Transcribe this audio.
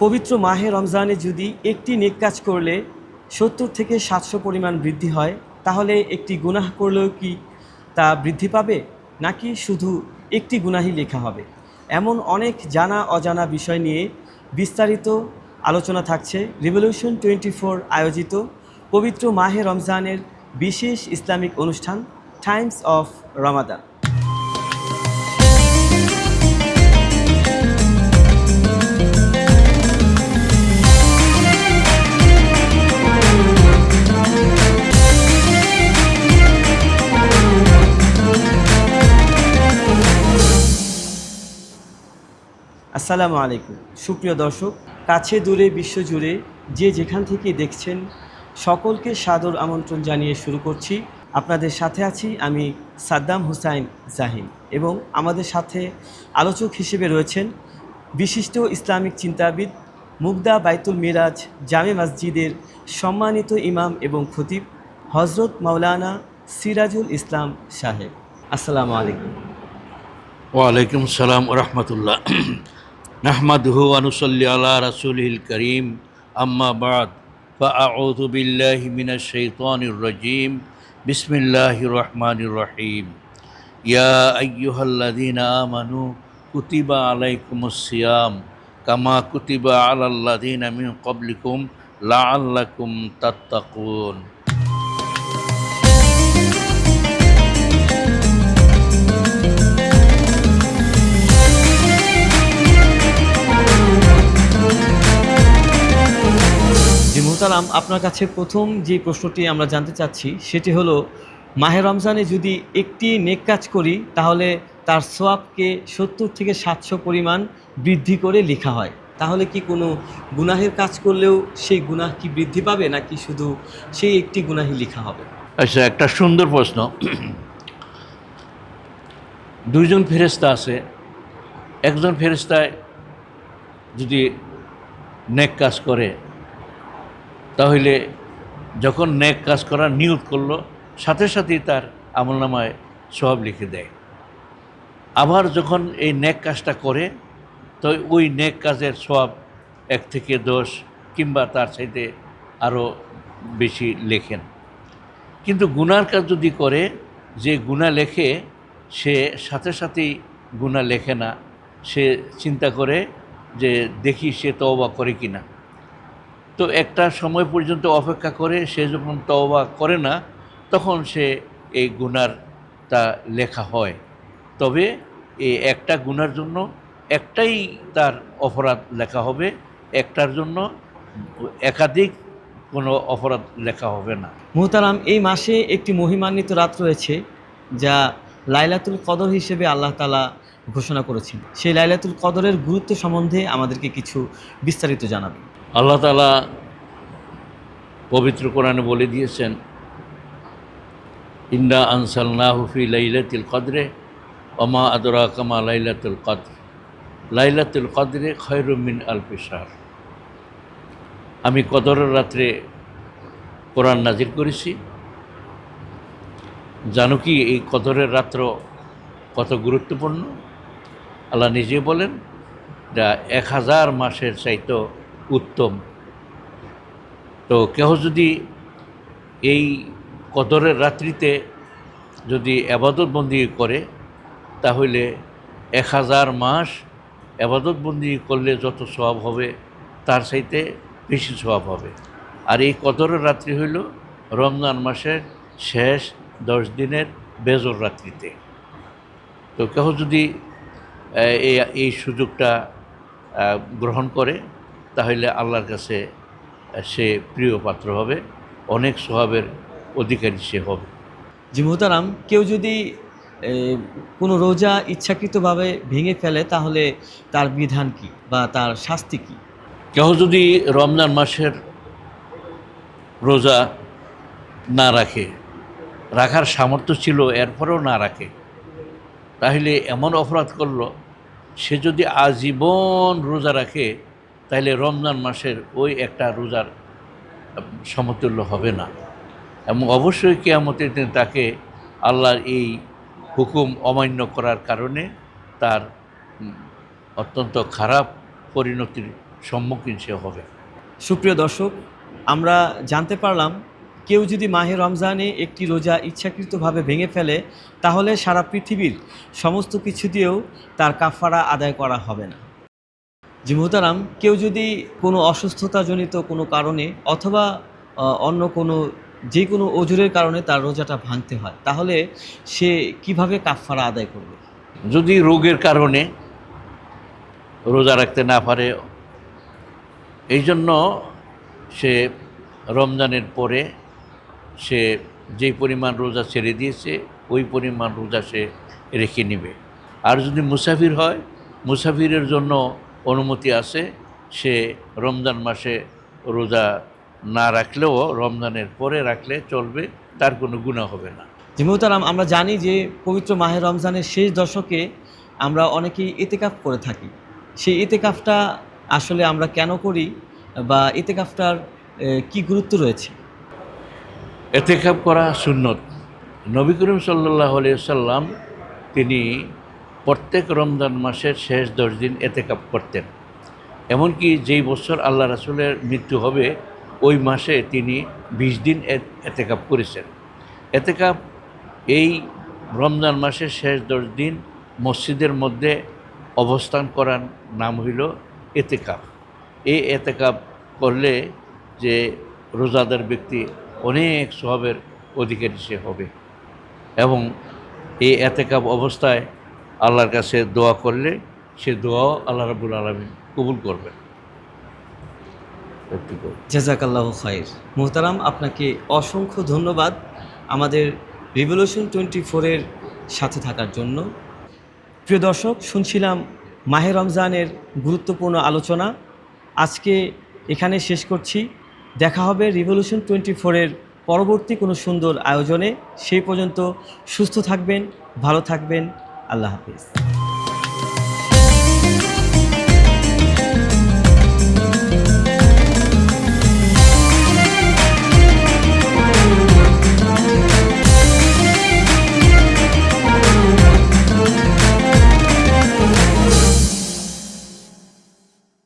পবিত্র মাহে রমজানে যদি একটি নেক কাজ করলে ৭০ থেকে ৭০০ পরিমাণ বৃদ্ধি হয়, তাহলে একটি গুনাহ করলেও কি তা বৃদ্ধি পাবে, নাকি শুধু একটি গুনাহই লেখা হবে? এমন অনেক জানা অজানা বিষয় নিয়ে বিস্তারিত আলোচনা থাকছে রিভলিউশন 24 আয়োজিত পবিত্র মাহে রমজানের বিশেষ ইসলামিক অনুষ্ঠান টাইমস অফ রমাদান। আসসালামু আলাইকুম সুপ্রিয় দর্শক, কাছে দূরে বিশ্বজুড়ে যে যেখান থেকে দেখছেন সকলকে সাদর আমন্ত্রণ জানিয়ে শুরু করছি। আপনাদের সাথে আছি আমি সাদ্দাম হুসাইন জাহিন, এবং আমাদের সাথে আলোচক হিসেবে রয়েছেন বিশিষ্ট ইসলামিক চিন্তাবিদ, মুগদা বাইতুল মিরাজ জামে মসজিদের সম্মানিত ইমাম এবং খতিব হজরত মাওলানা সিরাজুল ইসলাম সাহেব। আসসালামু আলাইকুম। ওয়ালাইকুম সালাম রহমতুল্লাহ। নাহমাদুহু ওয়া নুসাল্লি আলা রাসূলিল কারীম, আম্মা বা'দ, ফাআউযু বিল্লাহি মিনাশ শাইতানির রাজীম। বিসমিল্লাহির রহমানির রহিম। ইয়া আইয়ুহাল্লাযীনা আমানু কুতিবা আলাইকুমুস সিয়াম কামা কুতিবা আলাল্লাযীনা মিন ক্বাবলিকুম লাআল্লাকুম তাত্তাকুন। মোহতারাম, আপনার কাছে প্রথম যে প্রশ্নটি আমরা জানতে চাচ্ছি সেটি হলো, মাহে রমজানে যদি একটি নেক কাজ করি তাহলে তার সওয়াবকে ৭০ থেকে ৭০০ পরিমাণ বৃদ্ধি করে লেখা হয়, তাহলে কি কোনো গুনাহের কাজ করলেও সেই গুনাহ কি বৃদ্ধি পাবে, নাকি শুধু সেই একটি গুনাহই লেখা হবে? আচ্ছা, একটা সুন্দর প্রশ্ন। দুইজন ফেরেশতা আছে। একজন ফেরেশতায় যদি নেক কাজ করে, তাহলে যখন নেক কাজ করার নিয়ত করলো, সাথে সাথেই তার আমলনামায় সওয়াব লিখে দেয়। আবার যখন এই নেক কাজটা করে, তো ওই নেক কাজের সওয়াব 1 থেকে 10 কিংবা তার চাইতে আরও বেশি লেখেন। কিন্তু গুনার কাজ যদি করে, যে গুনাহ লেখে সে সাথে সাথেই গুনাহ লেখে না, সে চিন্তা করে যে দেখি সে তওবা করে কিনা। তো একটা সময় পর্যন্ত অপেক্ষা করে, সে যখন তওবা করে না তখন সে এই গুনারটা লেখা হয়। তবে এই একটা গুনার জন্য একটাই তার অপরাধ লেখা হবে, একটার জন্য একাধিক কোনো অপরাধ লেখা হবে না। মোহতারাম, এই মাসে একটি মহিমান্বিত রাত রয়েছে যা লাইলাতুল কদর হিসেবে আল্লাহ তাআলা ঘোষণা করেছেন। সেই লাইলাতুল কদরের গুরুত্ব সম্বন্ধে আমাদেরকে কিছু বিস্তারিত জানাবেন। আল্লাহ তাআলা পবিত্র কোরআনে বলে দিয়েছেন, ইন্না আনসালনাহু ফি লাইলাতিল কদরে ওয়া মা আদরাকা মা লাইলাতুল কদর লাইলাতুল কদরে খায়রুম মিন আলফি শাহর। আমি কদরের রাত্রে কোরআন নাজিল করেছি। জানো কি এই কদরের রাত্র কত গুরুত্বপূর্ণ? আল্লাহ নিজে বলেন, যা 1000 মাসের চাইতে উত্তম। তো কেহ যদি এই কদরের রাত্রিতে যদি ইবাদত বন্দি করে, তাহলে 1000 মাস ইবাদত বন্দি করলে যত সওয়াব হবে তার চাইতে বেশি সওয়াব হবে। আর এই কদরের রাত্রি হইল রমজান মাসের শেষ 10 দিনের বেজর রাত্রিতে। তো কেহ যদি এই সুযোগটা গ্রহণ করে, তাহলে আল্লাহর কাছে সে প্রিয় পাত্র হবে, অনেক সওয়াবের অধিকারী সে হবে। জি মোহতারাম, কেউ যদি কোনো রোজা ইচ্ছাকৃতভাবে ভেঙে ফেলে, তাহলে তার বিধান কি বা তার শাস্তি কি? কেহ যদি রমজান মাসের রোজা না রাখে, রাখার সামর্থ্য ছিল এরপরেও না রাখে, তাহলে এমন অপরাধ করলো, সে যদি আজীবন রোজা রাখে তাহলে রমজান মাসের ওই একটা রোজার সমতুল্য হবে না। এবং অবশ্যই কিয়ামতের দিন তাকে আল্লাহর এই হুকুম অমান্য করার কারণে তার অত্যন্ত খারাপ পরিণতির সম্মুখীন সে হবে। সুপ্রিয় দর্শক, আমরা জানতে পারলাম কেউ যদি মাহে রমজানে একটি রোজা ইচ্ছাকৃতভাবে ভেঙে ফেলে তাহলে সারা পৃথিবীর সমস্ত কিছু দিয়েও তার কাফারা আদায় করা হবে না। জি মুহতারাম, কেউ যদি কোনো অসুস্থতাজনিত কোনো কারণে অথবা অন্য যে কোনো ওজুরের কারণে তার রোজাটা ভাঙতে হয় তাহলে সে কিভাবে কাফারা আদায় করবে? যদি রোগের কারণে রোজা রাখতে না পারে, এই জন্য সে রমজানের পরে সে যেই পরিমাণ রোজা ছেড়ে দিয়েছে ওই পরিমাণ রোজা সে রেখে নেবে। আর যদি মুসাফির হয়, মুসাফিরের জন্য অনুমতি আছে, সে রমজান মাসে রোজা না রাখলেও রমজানের পরে রাখলে চলবে, তার কোনো গুনাহ হবে না। জি মুহতারাম, আমরা জানি যে পবিত্র মাহে রমজানের শেষ দশকে আমরা অনেকেই ইতিকাফ করে থাকি। সেই ইতিকাফটা আসলে আমরা কেন করি বা ইতিকাফটার কি গুরুত্ব রয়েছে? এতেকাব করা সুন্নত। নবী করিম সাল্লাল্লাহু আলাইহি সাল্লাম তিনি প্রত্যেক রমজান মাসের শেষ 10 দিন এতেকাব করতেন। এমনকি যেই বছর আল্লাহ রাসূলের মৃত্যু হবে ওই মাসে তিনি 20 দিন এতেকাব করেছেন। এতেকাব এই রমজান মাসের শেষ 10 দিন মসজিদের মধ্যে অবস্থান করার নাম হইল এতেকাব। এই এতেকাব করলে যে রোজাদার ব্যক্তি অনেক সওয়াবের অধিকারী সে হবে এবং এই এতেকাব অবস্থায় আল্লাহর কাছে দোয়া করলে সে দোয়াও আল্লাহ রাব্বুল আলামিন কবুল করবেন। জাযাকাল্লাহু খাইর। মুহতারাম, আপনাকে অসংখ্য ধন্যবাদ আমাদের রিভলিউশন 24-এর সাথে থাকার জন্য। প্রিয় দর্শক, শুনছিলাম মাহে রমজানের গুরুত্বপূর্ণ আলোচনা। আজকে এখানে শেষ করছি। দেখা হবে রিভলিউশন 24-এর পরবর্তী কোনো সুন্দর আয়োজনে। সেই পর্যন্ত সুস্থ থাকবেন, ভালো থাকবেন। আল্লাহ হাফিজ।